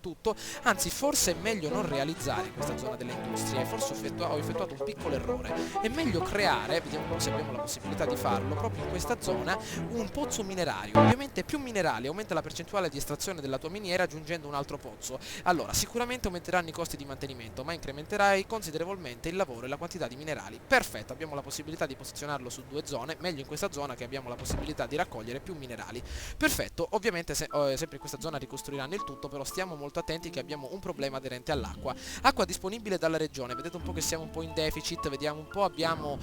tutto, anzi forse è meglio non realizzare in questa zona delle industrie, forse ho effettuato un piccolo errore, è meglio creare, vediamo un po' se abbiamo la possibilità di farlo, proprio in questa zona un pozzo minerario. Ovviamente più minerali aumenta la percentuale di estrazione della tua miniera aggiungendo un altro pozzo. Allora, sicuramente aumenteranno i costi di mantenimento, ma incrementerai considerevolmente il lavoro e la quantità di minerali. Perfetto, abbiamo la possibilità di posizionarlo su due zone, meglio in questa zona che abbiamo la possibilità di raccogliere più minerali. Perfetto, ovviamente sempre in questa zona ricostruiranno il tutto, però stiamo molto attenti che abbiamo un problema aderente all'acqua. Acqua disponibile dalla regione, vedete un po' che siamo un po' in deficit, vediamo un po', abbiamo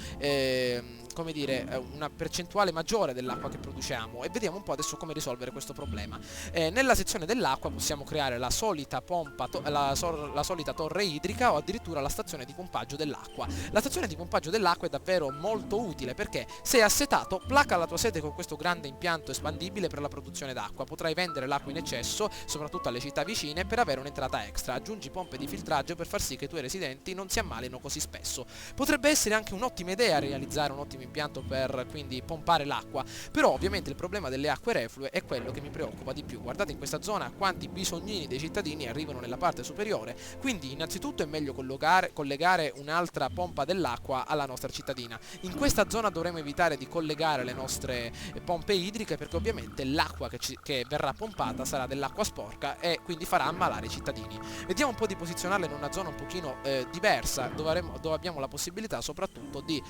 come dire, una percentuale maggiore dell'acqua che produciamo e vediamo un po' adesso come risolvere questo problema. Nella sezione dell'acqua possiamo creare la solita pompa, la solita torre idrica o addirittura la stazione di pompaggio dell'acqua. La stazione di pompaggio dell'acqua è davvero molto utile perché se assetato, placa la tua sede con questo grande impianto espandibile per la produzione d'acqua. Potrai vendere l'acqua in eccesso, soprattutto alle città vicine, per avere un'entrata extra. Aggiungi pompe di filtraggio per far sì che i tuoi residenti non si ammalino così spesso. Potrebbe essere anche un'ottima idea realizzare un ottimo impianto per quindi pompare l'acqua, però ovviamente il problema delle acque reflue è quello che mi preoccupa di più. Guardate in questa zona quanti bisognini dei cittadini arrivano nella parte superiore, quindi innanzitutto è meglio collegare un'altra pompa dell'acqua alla nostra cittadina. In questa zona dovremo evitare di collegare le nostre pompe idriche perché ovviamente l'acqua che verrà pompata sarà dell'acqua sporca e quindi farà ammalare i cittadini. Vediamo un po' di posizionarla in una zona un pochino diversa dove abbiamo la possibilità soprattutto di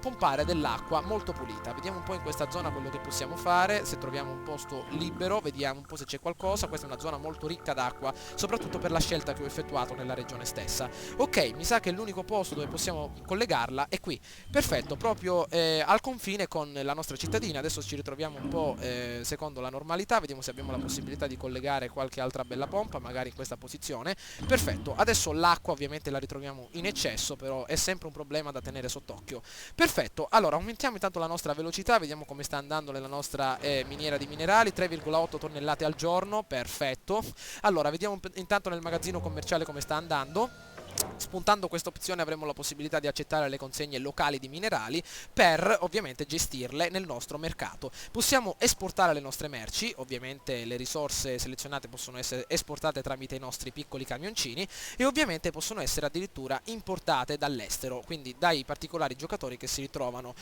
pompare dell'acqua molto pulita. Vediamo un po' in questa zona quello che possiamo fare, se troviamo un posto libero, vediamo un po' se c'è qualcosa. Questa è una zona molto ricca d'acqua, soprattutto per la scelta che ho effettuato nella regione stessa. Ok, mi sa che l'unico posto dove possiamo collegarla è qui. Perfetto, proprio al confine con la nostra cittadina. Adesso ci ritroviamo un po' secondo la normalità, vediamo se abbiamo la possibilità di collegare qualche altra bella pompa, magari in questa posizione. Perfetto, adesso l'acqua ovviamente la ritroviamo in eccesso, però è sempre un problema da tenere sott'occhio. Perfetto, allora aumentiamo intanto la nostra velocità, vediamo come sta andando nella nostra miniera di minerali, 3,8 tonnellate al giorno, perfetto. Allora, vediamo intanto nel magazzino commerciale come sta andando. Spuntando questa opzione avremo la possibilità di accettare le consegne locali di minerali per ovviamente gestirle nel nostro mercato. Possiamo esportare le nostre merci, ovviamente le risorse selezionate possono essere esportate tramite i nostri piccoli camioncini e ovviamente possono essere addirittura importate dall'estero, quindi dai particolari giocatori che si ritrovano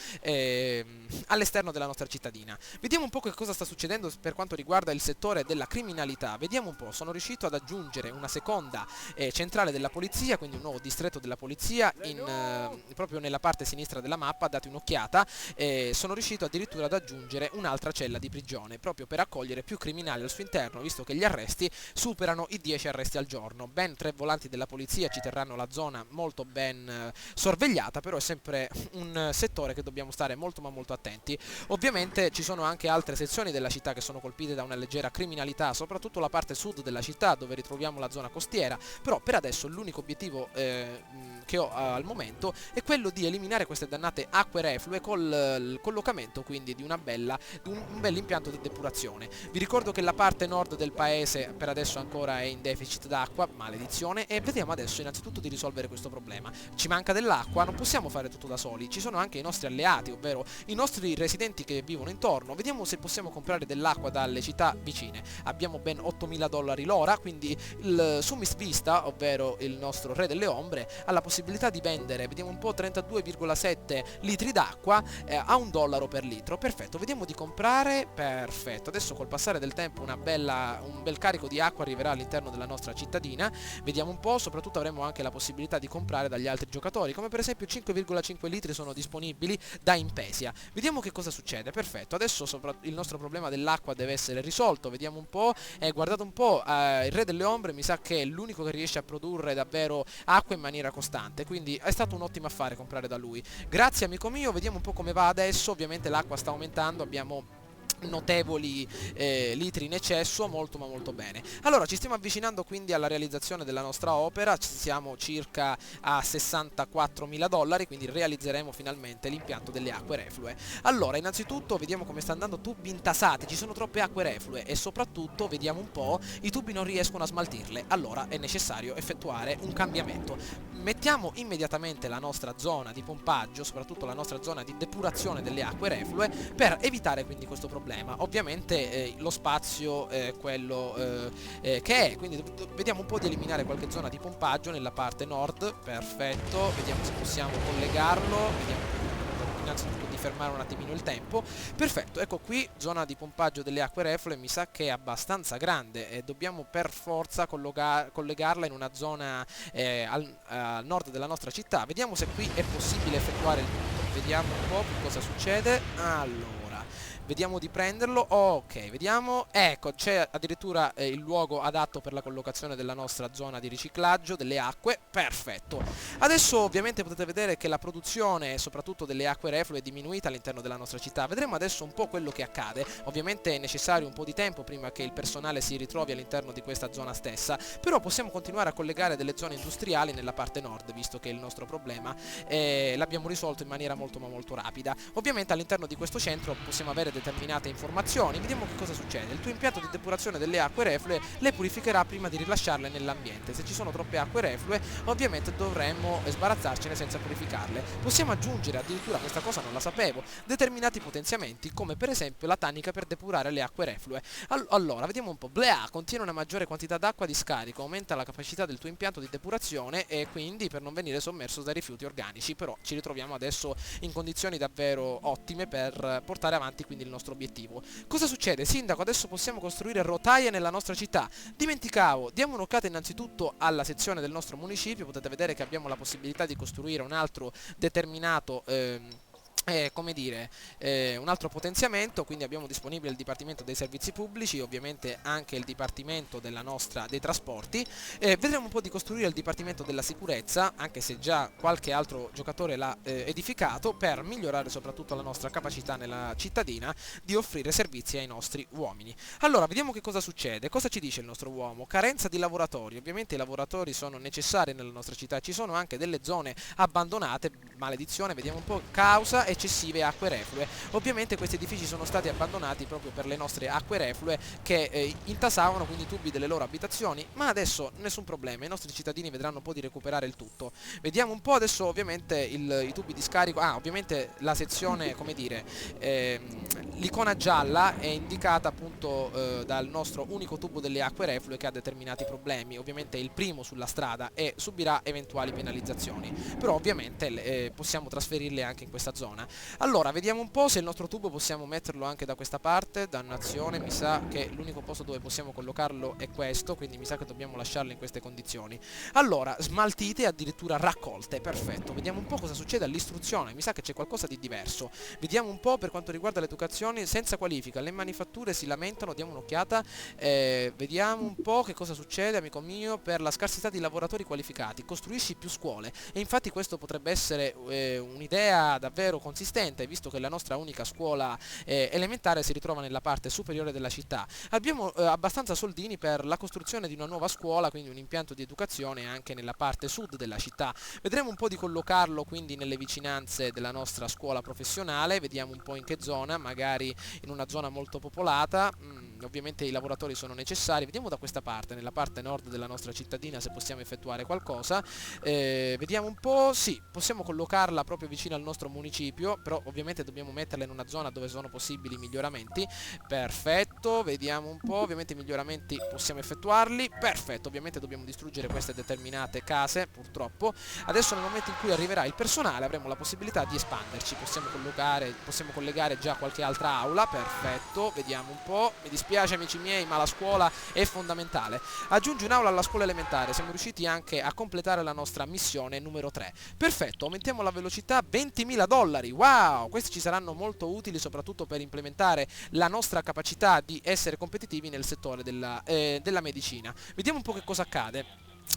all'esterno della nostra cittadina. Vediamo un po' che cosa sta succedendo per quanto riguarda il settore della criminalità. Vediamo un po', sono riuscito ad aggiungere una seconda centrale della polizia, quindi un nuovo distretto della polizia proprio nella parte sinistra della mappa. Date un'occhiata, sono riuscito addirittura ad aggiungere un'altra cella di prigione proprio per accogliere più criminali al suo interno, visto che gli arresti superano i 10 arresti al giorno. Ben 3 volanti della polizia ci terranno la zona molto ben sorvegliata, però è sempre un settore che dobbiamo stare molto ma molto attenti. Ovviamente ci sono anche altre sezioni della città che sono colpite da una leggera criminalità, soprattutto la parte sud della città dove ritroviamo la zona costiera, però per adesso l'unico obiettivo che ho al momento è quello di eliminare queste dannate acque reflue col collocamento quindi di un bel impianto di depurazione. Vi ricordo che la parte nord del paese per adesso ancora è in deficit d'acqua, maledizione, e vediamo adesso innanzitutto di risolvere questo problema. Ci manca dell'acqua, non possiamo fare tutto da soli, ci sono anche i nostri alleati, ovvero i nostri residenti che vivono intorno. Vediamo se possiamo comprare dell'acqua dalle città vicine. Abbiamo ben 8.000 dollari l'ora, quindi il Sumis Vista, ovvero il nostro re delle ombre, ha la possibilità di vendere, vediamo un po', 32,7 litri d'acqua a $1 per litro. Perfetto, vediamo di comprare. Perfetto, adesso col passare del tempo un bel carico di acqua arriverà all'interno della nostra cittadina. Vediamo un po', soprattutto avremo anche la possibilità di comprare dagli altri giocatori, come per esempio 5,5 litri sono disponibili da Impesia. Vediamo che cosa succede. Perfetto, adesso il nostro problema dell'acqua deve essere risolto. Vediamo un po', guardate un po', il re delle ombre mi sa che è l'unico che riesce a produrre davvero acqua in maniera costante, quindi è stato un ottimo affare comprare da lui. Grazie amico mio, vediamo un po' come va adesso. Ovviamente l'acqua sta aumentando, abbiamo notevoli litri in eccesso, molto ma molto bene. Allora ci stiamo avvicinando quindi alla realizzazione della nostra opera, siamo circa a 64.000 dollari, quindi realizzeremo finalmente l'impianto delle acque reflue. Allora innanzitutto vediamo come sta andando. Tubi intasati, ci sono troppe acque reflue e soprattutto vediamo un po', i tubi non riescono a smaltirle, allora è necessario effettuare un cambiamento. Mettiamo immediatamente la nostra zona di pompaggio, soprattutto la nostra zona di depurazione delle acque reflue, per evitare quindi questo problema. problema. Ovviamente lo spazio è quello che è, quindi vediamo un po' di eliminare qualche zona di pompaggio nella parte nord. Perfetto, vediamo se possiamo collegarlo, vediamo innanzitutto di fermare un attimino il tempo. Perfetto, ecco qui zona di pompaggio delle acque reflue, mi sa che è abbastanza grande e dobbiamo per forza collegarla in una zona al nord della nostra città. Vediamo se qui è possibile effettuare il tutto, vediamo un po' che cosa succede. Allora, vediamo di prenderlo. Ok, vediamo, ecco, c'è addirittura il luogo adatto per la collocazione della nostra zona di riciclaggio delle acque. Perfetto. Adesso ovviamente potete vedere che la produzione soprattutto delle acque reflue è diminuita all'interno della nostra città. Vedremo adesso un po' quello che accade. Ovviamente è necessario un po' di tempo prima che il personale si ritrovi all'interno di questa zona stessa, però possiamo continuare a collegare delle zone industriali nella parte nord, visto che il nostro problema l'abbiamo risolto in maniera molto ma molto rapida. Ovviamente all'interno di questo centro possiamo avere determinate informazioni. Vediamo che cosa succede. Il tuo impianto di depurazione delle acque reflue le purificherà prima di rilasciarle nell'ambiente. Se ci sono troppe acque reflue, ovviamente dovremmo sbarazzarcene senza purificarle. Possiamo aggiungere, addirittura questa cosa non la sapevo, determinati potenziamenti, come per esempio la tanica per depurare le acque reflue. Allora, vediamo un po'. Blea contiene una maggiore quantità d'acqua di scarico, aumenta la capacità del tuo impianto di depurazione e quindi per non venire sommerso dai rifiuti organici. Però ci ritroviamo adesso in condizioni davvero ottime per portare avanti quindi il nostro obiettivo. Cosa succede? Sindaco, adesso possiamo costruire rotaie nella nostra città. Dimenticavo, diamo un'occhiata innanzitutto alla sezione del nostro municipio. Potete vedere che abbiamo la possibilità di costruire un altro determinato come dire, un altro potenziamento. Quindi abbiamo disponibile il Dipartimento dei Servizi Pubblici, ovviamente anche il Dipartimento dei Trasporti. Vedremo un po' di costruire il Dipartimento della Sicurezza, anche se già qualche altro giocatore l'ha edificato, per migliorare soprattutto la nostra capacità nella cittadina di offrire servizi ai nostri uomini. Allora, vediamo che cosa succede. Cosa ci dice il nostro uomo? Carenza di lavoratori. Ovviamente i lavoratori sono necessari nella nostra città, ci sono anche delle zone abbandonate, maledizione, vediamo un po', causa eccessive acque reflue. Ovviamente questi edifici sono stati abbandonati proprio per le nostre acque reflue che intasavano quindi i tubi delle loro abitazioni, ma adesso nessun problema, i nostri cittadini vedranno un po' di recuperare il tutto. Vediamo un po' adesso ovviamente i tubi di scarico. Ovviamente la sezione, come dire, l'icona gialla è indicata appunto dal nostro unico tubo delle acque reflue che ha determinati problemi. Ovviamente è il primo sulla strada e subirà eventuali penalizzazioni, però ovviamente possiamo trasferirle anche in questa zona. Allora, vediamo un po' se il nostro tubo possiamo metterlo anche da questa parte. Dannazione, mi sa che l'unico posto dove possiamo collocarlo è questo, quindi mi sa che dobbiamo lasciarlo in queste condizioni. Allora, smaltite e addirittura raccolte, perfetto. Vediamo un po' cosa succede all'istruzione, mi sa che c'è qualcosa di diverso. Vediamo un po' per quanto riguarda l'educazione senza qualifica, le manifatture si lamentano, diamo un'occhiata. Vediamo un po' che cosa succede, amico mio, per la scarsità di lavoratori qualificati. Costruisci più scuole, e infatti questo potrebbe essere un'idea davvero consistente, visto che la nostra unica scuola elementare si ritrova nella parte superiore della città. Abbiamo abbastanza soldini per la costruzione di una nuova scuola, quindi un impianto di educazione anche nella parte sud della città. Vedremo un po' di collocarlo quindi nelle vicinanze della nostra scuola professionale, vediamo un po' in che zona, magari in una zona molto popolata. Ovviamente i lavoratori sono necessari. Vediamo da questa parte, nella parte nord della nostra cittadina, se possiamo effettuare qualcosa. Vediamo un po', sì, possiamo collocarla proprio vicino al nostro municipio, però ovviamente dobbiamo metterla in una zona dove sono possibili miglioramenti. Perfetto, vediamo un po', ovviamente i miglioramenti possiamo effettuarli. Perfetto, ovviamente dobbiamo distruggere queste determinate case, purtroppo. Adesso nel momento in cui arriverà il personale avremo la possibilità di espanderci, possiamo collegare già qualche altra aula. Perfetto, vediamo un po', mi dispiace amici miei, ma la scuola è fondamentale. Aggiungi un'aula alla scuola elementare, siamo riusciti anche a completare la nostra missione numero 3. Perfetto, aumentiamo la velocità, $20.000, wow, questi ci saranno molto utili soprattutto per implementare la nostra capacità di essere competitivi nel settore della medicina. Vediamo un po' che cosa accade.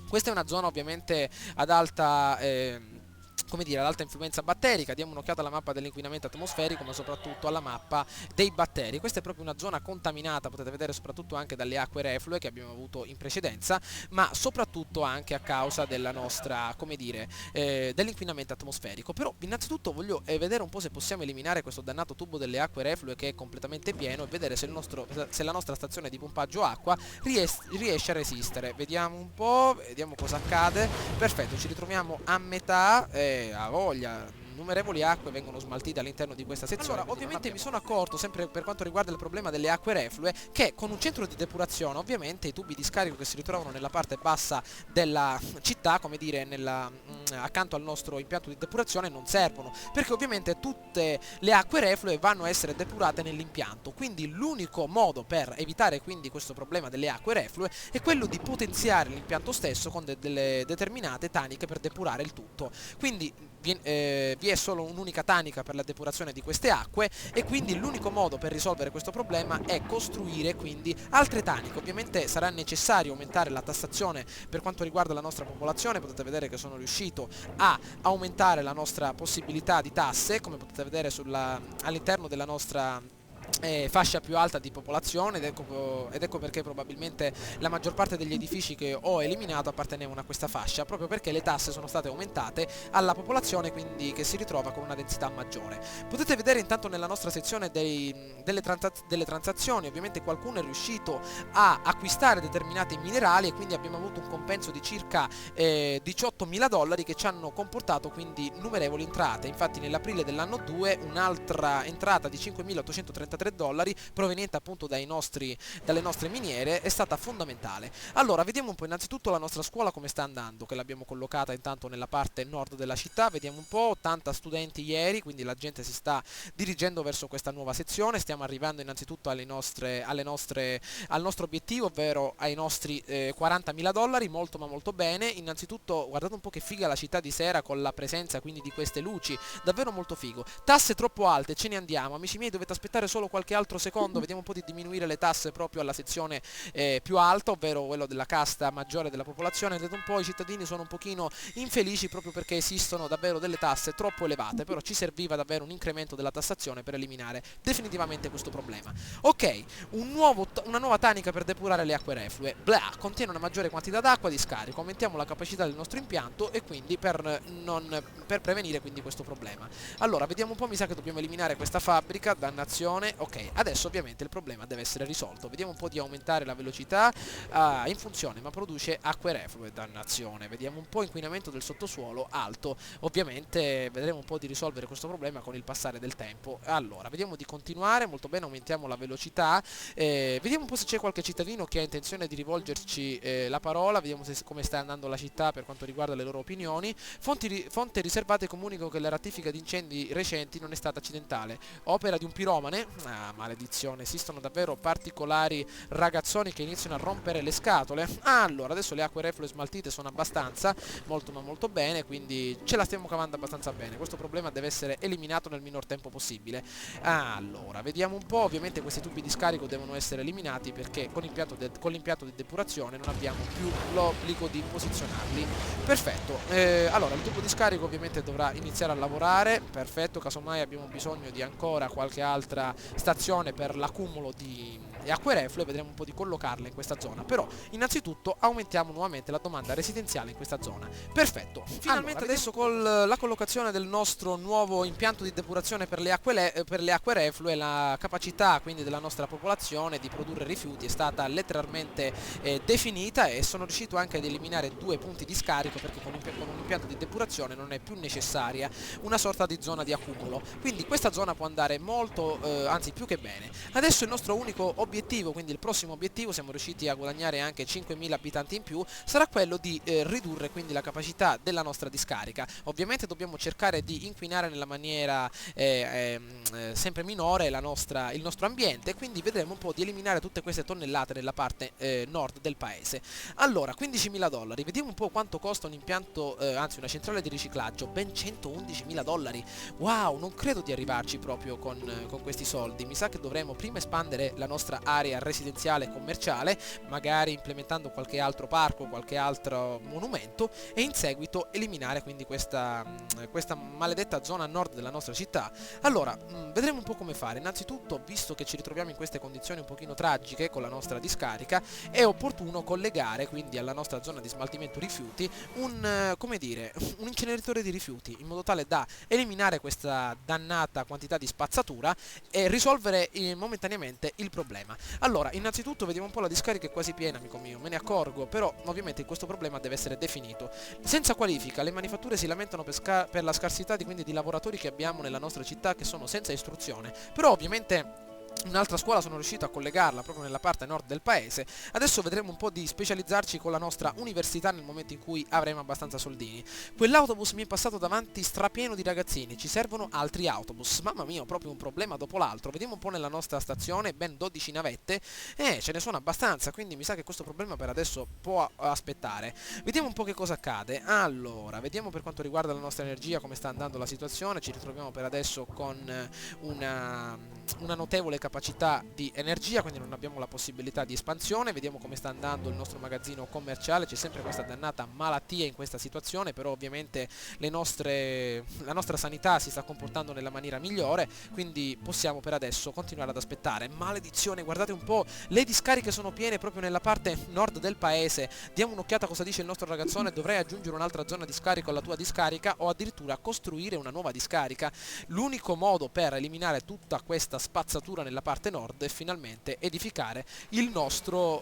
Questa è una zona ovviamente ad alta come dire, ad alta influenza batterica. Diamo un'occhiata alla mappa dell'inquinamento atmosferico, ma soprattutto alla mappa dei batteri. Questa è proprio una zona contaminata, potete vedere, soprattutto anche dalle acque reflue che abbiamo avuto in precedenza, ma soprattutto anche a causa della nostra, come dire, dell'inquinamento atmosferico. Però innanzitutto voglio vedere un po' se possiamo eliminare questo dannato tubo delle acque reflue che è completamente pieno e vedere se la nostra stazione di pompaggio acqua riesce a resistere. Vediamo un po', vediamo cosa accade. Perfetto, ci ritroviamo a metà. Ha voglia, innumerevoli acque vengono smaltite all'interno di questa sezione. Allora, ovviamente mi sono accorto, sempre per quanto riguarda il problema delle acque reflue, che con un centro di depurazione ovviamente i tubi di scarico che si ritrovano nella parte bassa della città, come dire accanto al nostro impianto di depurazione, non servono, perché ovviamente tutte le acque reflue vanno a essere depurate nell'impianto. Quindi l'unico modo per evitare quindi questo problema delle acque reflue è quello di potenziare l'impianto stesso con delle determinate taniche per depurare il tutto. Quindi vi è solo un'unica tanica per la depurazione di queste acque, e quindi l'unico modo per risolvere questo problema è costruire quindi altre taniche. Ovviamente sarà necessario aumentare la tassazione per quanto riguarda la nostra popolazione. Potete vedere che sono riuscito a aumentare la nostra possibilità di tasse, come potete vedere all'interno della nostra fascia più alta di popolazione, ed ecco perché probabilmente la maggior parte degli edifici che ho eliminato appartenevano a questa fascia, proprio perché le tasse sono state aumentate alla popolazione, quindi che si ritrova con una densità maggiore. Potete vedere intanto nella nostra sezione delle transazioni, ovviamente qualcuno è riuscito a acquistare determinati minerali, e quindi abbiamo avuto un compenso di circa $18.000 che ci hanno comportato quindi innumerevoli entrate. Infatti nell'aprile dell'anno 2 un'altra entrata di $5.833 proveniente appunto dalle nostre miniere è stata fondamentale. Allora, vediamo un po' innanzitutto la nostra scuola come sta andando, che l'abbiamo collocata intanto nella parte nord della città. Vediamo un po', 80 studenti ieri, quindi la gente si sta dirigendo verso questa nuova sezione. Stiamo arrivando innanzitutto al nostro obiettivo, ovvero ai nostri $40.000, molto ma molto bene. Innanzitutto guardate un po' che figa la città di sera con la presenza quindi di queste luci, davvero molto figo. Tasse troppo alte, ce ne andiamo, amici miei, dovete aspettare solo qualche altro secondo. Vediamo un po' di diminuire le tasse proprio alla sezione più alta, ovvero quello della casta maggiore della popolazione. Vedete un po', i cittadini sono un pochino infelici proprio perché esistono davvero delle tasse troppo elevate, però ci serviva davvero un incremento della tassazione per eliminare definitivamente questo problema. Ok, una nuova tanica per depurare le acque reflue. Blah, contiene una maggiore quantità d'acqua di scarico, aumentiamo la capacità del nostro impianto, e quindi per prevenire quindi questo problema. Allora, vediamo un po', mi sa che dobbiamo eliminare questa fabbrica, dannazione. Ok, adesso ovviamente il problema deve essere risolto. Vediamo un po' di aumentare la velocità. In funzione, ma produce acque reflue, dannazione. Vediamo un po', inquinamento del sottosuolo alto. Ovviamente vedremo un po' di risolvere questo problema con il passare del tempo. Allora, vediamo di continuare, molto bene, aumentiamo la velocità. Vediamo un po' se c'è qualche cittadino che ha intenzione di rivolgerci la parola. Vediamo come sta andando la città per quanto riguarda le loro opinioni. Fonte riservate comunicano che la ratifica di incendi recenti non è stata accidentale. Opera di un piromane. Ah, maledizione, esistono davvero particolari ragazzoni che iniziano a rompere le scatole. Allora, adesso le acque reflue smaltite sono abbastanza, molto ma molto bene, quindi ce la stiamo cavando abbastanza bene. Questo problema deve essere eliminato nel minor tempo possibile. Allora, vediamo un po', ovviamente questi tubi di scarico devono essere eliminati perché con l'impianto di depurazione non abbiamo più l'obbligo di posizionarli. Perfetto, allora il tubo di scarico ovviamente dovrà iniziare a lavorare, perfetto, casomai abbiamo bisogno di ancora qualche altra stazione per l'accumulo di acque reflue, vedremo un po' di collocarle in questa zona. Però innanzitutto aumentiamo nuovamente la domanda residenziale in questa zona. Perfetto, finalmente allora, adesso con la collocazione del nostro nuovo impianto di depurazione per le acque reflue, la capacità quindi della nostra popolazione di produrre rifiuti è stata letteralmente definita, e sono riuscito anche ad eliminare 2 punti di scarico, perché con un impianto di depurazione non è più necessaria una sorta di zona di accumulo, quindi questa zona può andare molto, anzi più che bene. Adesso il nostro unico obiettivo, quindi il prossimo obiettivo, siamo riusciti a guadagnare anche 5.000 abitanti in più, sarà quello di ridurre quindi la capacità della nostra discarica. Ovviamente dobbiamo cercare di inquinare nella maniera sempre minore il nostro ambiente, quindi vedremo un po' di eliminare tutte queste tonnellate nella parte nord del paese. Allora, $15.000, vediamo un po' quanto costa un impianto, anzi una centrale di riciclaggio, ben $111.000. Wow, non credo di arrivarci proprio con questi soldi. Mi sa che dovremo prima espandere la nostra area residenziale e commerciale, magari implementando qualche altro parco, qualche altro monumento, e in seguito eliminare quindi questa maledetta zona nord della nostra città. Allora, vedremo un po' come fare. Innanzitutto, visto che ci ritroviamo in queste condizioni un pochino tragiche con la nostra discarica, è opportuno collegare quindi alla nostra zona di smaltimento rifiuti come dire, un inceneritore di rifiuti, in modo tale da eliminare questa dannata quantità di spazzatura e risolvere momentaneamente il problema. Allora, innanzitutto vediamo un po', la discarica è quasi piena, amico mio, me ne accorgo, però ovviamente questo problema deve essere definito. Senza qualifica, le manifatture si lamentano per la scarsità di lavoratori che abbiamo nella nostra città, che sono senza istruzione, però ovviamente un'altra scuola sono riuscito a collegarla proprio nella parte nord del paese. Adesso vedremo un po' di specializzarci con la nostra università nel momento in cui avremo abbastanza soldini. Quell'autobus mi è passato davanti strapieno di ragazzini, ci servono altri autobus. Mamma mia, proprio un problema dopo l'altro. Vediamo un po' nella nostra stazione, ben 12 navette, ce ne sono abbastanza, quindi mi sa che questo problema per adesso può aspettare. Vediamo un po' che cosa accade. Allora, vediamo per quanto riguarda la nostra energia come sta andando la situazione. Ci ritroviamo per adesso con una notevole capacità di energia, quindi non abbiamo la possibilità di espansione. Vediamo come sta andando il nostro magazzino commerciale, c'è sempre questa dannata malattia in questa situazione, però ovviamente la nostra sanità si sta comportando nella maniera migliore, quindi possiamo per adesso continuare ad aspettare. Maledizione, guardate un po', le discariche sono piene proprio nella parte nord del paese. Diamo un'occhiata a cosa dice il nostro ragazzone: dovrei aggiungere un'altra zona di scarico alla tua discarica o addirittura costruire una nuova discarica. L'unico modo per eliminare tutta questa spazzatura nella parte nord è finalmente edificare il nostro,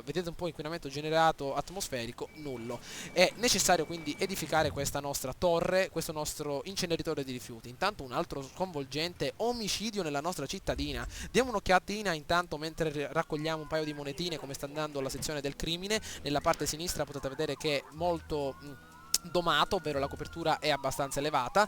vedete un po' inquinamento generato atmosferico, nullo. È necessario quindi edificare questa nostra torre, questo nostro inceneritore di rifiuti. Intanto un altro sconvolgente omicidio nella nostra cittadina. Diamo un'occhiatina intanto mentre raccogliamo un paio di monetine come sta andando la sezione del crimine. Nella parte sinistra potete vedere che è molto domato, ovvero la copertura è abbastanza elevata,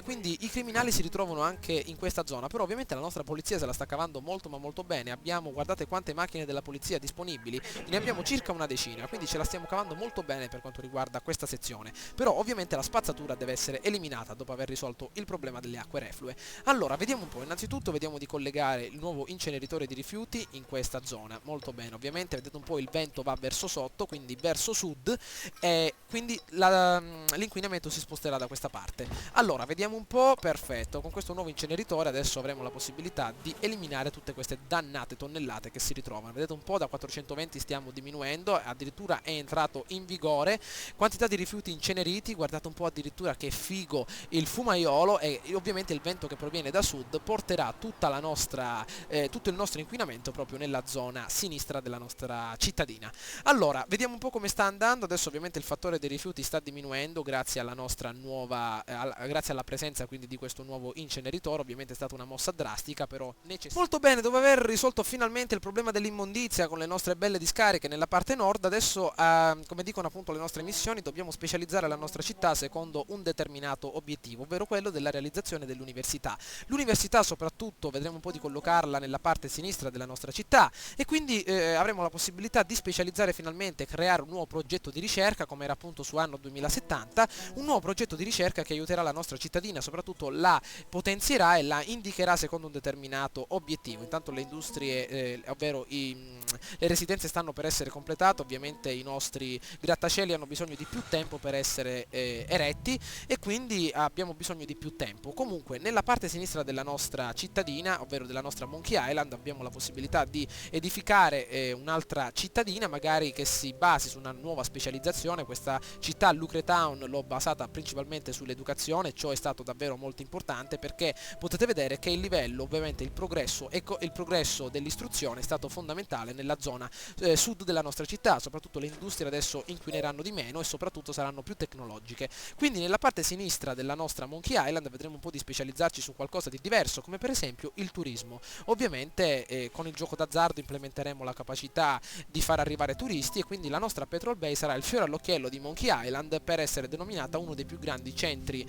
quindi i criminali si ritrovano anche in questa zona, però ovviamente la nostra polizia se la sta cavando molto ma molto bene. Abbiamo, guardate quante macchine della polizia disponibili, ne abbiamo circa una decina, quindi ce la stiamo cavando molto bene per quanto riguarda questa sezione. Però ovviamente la spazzatura deve essere eliminata dopo aver risolto il problema delle acque reflue. Allora, vediamo un po', innanzitutto vediamo di collegare il nuovo inceneritore di rifiuti in questa zona, molto bene. Ovviamente vedete un po' il vento va verso sotto, quindi verso sud, e quindi l'inquinamento si sposterà da questa parte. Allora, vediamo un po', perfetto, con questo nuovo inceneritore adesso avremo la possibilità di eliminare tutte queste dannate tonnellate che si ritrovano. Vedete un po', da 420 stiamo diminuendo, addirittura è entrato in vigore. Quantità di rifiuti inceneriti, guardate un po' addirittura che figo il fumaiolo, e ovviamente il vento che proviene da sud porterà tutta la nostra, tutto il nostro inquinamento proprio nella zona sinistra della nostra cittadina. Allora, vediamo un po' come sta andando. Adesso ovviamente il fattore dei rifiuti sta diminuendo grazie alla nostra nuova, grazie alla presenza quindi di questo nuovo inceneritore. Ovviamente è stata una mossa drastica, però necessaria. Molto bene, dopo aver risolto finalmente il problema dell'immondizia con le nostre belle discariche nella parte nord, adesso come dicono appunto le nostre missioni, dobbiamo specializzare la nostra città secondo un determinato obiettivo, ovvero quello della realizzazione dell'università. L'università soprattutto vedremo un po' di collocarla nella parte sinistra della nostra città, e quindi avremo la possibilità di specializzare finalmente, creare un nuovo progetto di ricerca come era appunto su anno 2070, un nuovo progetto di ricerca che aiuterà la nostra cittadina, soprattutto la potenzierà e la indicherà secondo un determinato obiettivo. Intanto le industrie, ovvero le residenze stanno per essere completate, ovviamente i nostri grattacieli hanno bisogno di più tempo per essere eretti, e quindi abbiamo bisogno di più tempo. Comunque nella parte sinistra della nostra cittadina, ovvero della nostra Monkey Island, abbiamo la possibilità di edificare un'altra cittadina, magari che si basi su una nuova specializzazione. Questa città Lucretown l'ho basata principalmente sull'educazione, ciò è stato davvero molto importante perché potete vedere che il livello, ovviamente il progresso dell'istruzione è stato fondamentale nella zona sud della nostra città. Soprattutto le industrie adesso inquineranno di meno e soprattutto saranno più tecnologiche. Quindi nella parte sinistra della nostra Monkey Island vedremo un po' di specializzarci su qualcosa di diverso, come per esempio il turismo. Ovviamente con il gioco d'azzardo implementeremo la capacità di far arrivare turisti, e quindi la nostra Petrol Bay sarà il fiore all'occhiello di Monkey Island per essere denominata uno dei più grandi centri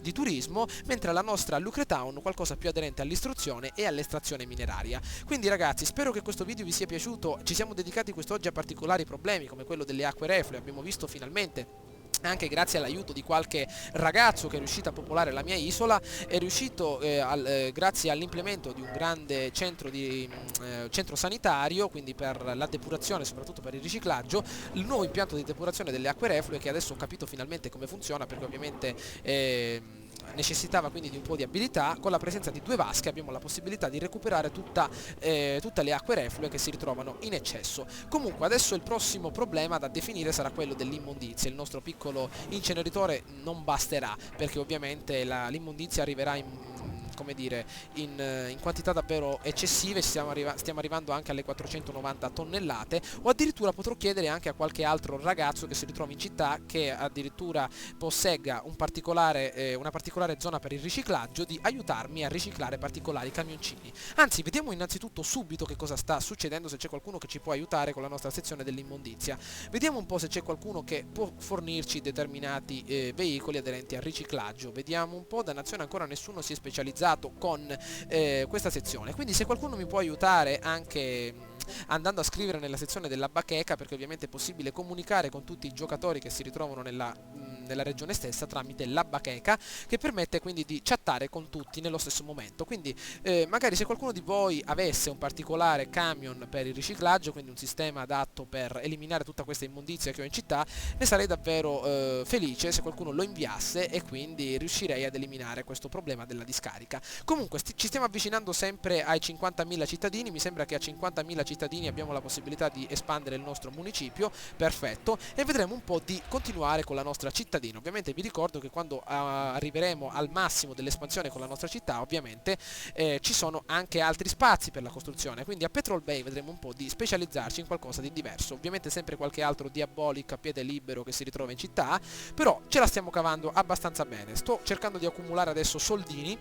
di turismo, mentre la nostra Lucretown qualcosa più aderente all'istruzione e all'estrazione mineraria. Quindi ragazzi, spero che questo video vi sia piaciuto. Ci siamo dedicati quest'oggi a particolari problemi come quello delle acque reflue. Abbiamo visto finalmente, anche grazie all'aiuto di qualche ragazzo che è riuscito a popolare la mia isola, è riuscito grazie all'implemento di un grande centro sanitario, quindi per la depurazione, soprattutto per il riciclaggio, il nuovo impianto di depurazione delle acque reflue, che adesso ho capito finalmente come funziona, perché ovviamente necessitava quindi di un po' di abilità. Con la presenza di 2 vasche abbiamo la possibilità di recuperare tutte le acque reflue che si ritrovano in eccesso. Comunque adesso il prossimo problema da definire sarà quello dell'immondizia. Il nostro piccolo inceneritore non basterà, perché ovviamente l'immondizia arriverà come dire, in quantità davvero eccessive. Stiamo arrivando anche alle 490 tonnellate, o addirittura potrò chiedere anche a qualche altro ragazzo che si ritrova in città, che addirittura possegga una particolare zona per il riciclaggio, di aiutarmi a riciclare particolari camioncini. Anzi, vediamo innanzitutto subito che cosa sta succedendo, se c'è qualcuno che ci può aiutare con la nostra sezione dell'immondizia. Vediamo un po' se c'è qualcuno che può fornirci determinati veicoli aderenti al riciclaggio. Vediamo un po', dannazione ancora nessuno si è specializzato con questa sezione, quindi se qualcuno mi può aiutare anche andando a scrivere nella sezione della bacheca, perché ovviamente è possibile comunicare con tutti i giocatori che si ritrovano nella regione stessa tramite la bacheca, che permette quindi di chattare con tutti nello stesso momento. Quindi magari se qualcuno di voi avesse un particolare camion per il riciclaggio, quindi un sistema adatto per eliminare tutta questa immondizia che ho in città, ne sarei davvero felice se qualcuno lo inviasse, e quindi riuscirei ad eliminare questo problema della discarica. Comunque ci stiamo avvicinando sempre ai 50.000 cittadini. Mi sembra che a 50.000 cittadini abbiamo la possibilità di espandere il nostro municipio. Perfetto, e vedremo un po' di continuare con la nostra cittadina. Ovviamente vi ricordo che quando arriveremo al massimo dell'espansione con la nostra città, ovviamente ci sono anche altri spazi per la costruzione, quindi a Petrol Bay vedremo un po' di specializzarci in qualcosa di diverso. Ovviamente sempre qualche altro Diabolic a piede libero che si ritrova in città, però ce la stiamo cavando abbastanza bene. Sto cercando di accumulare adesso soldini,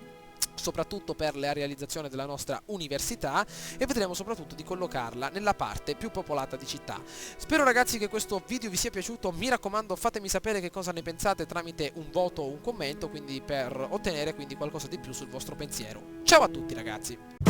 soprattutto per la realizzazione della nostra università, e vedremo soprattutto di collocarla nella parte più popolata di città. Spero ragazzi che questo video vi sia piaciuto. Mi raccomando, fatemi sapere che cosa ne pensate tramite un voto o un commento, quindi per ottenere quindi qualcosa di più sul vostro pensiero. Ciao a tutti ragazzi!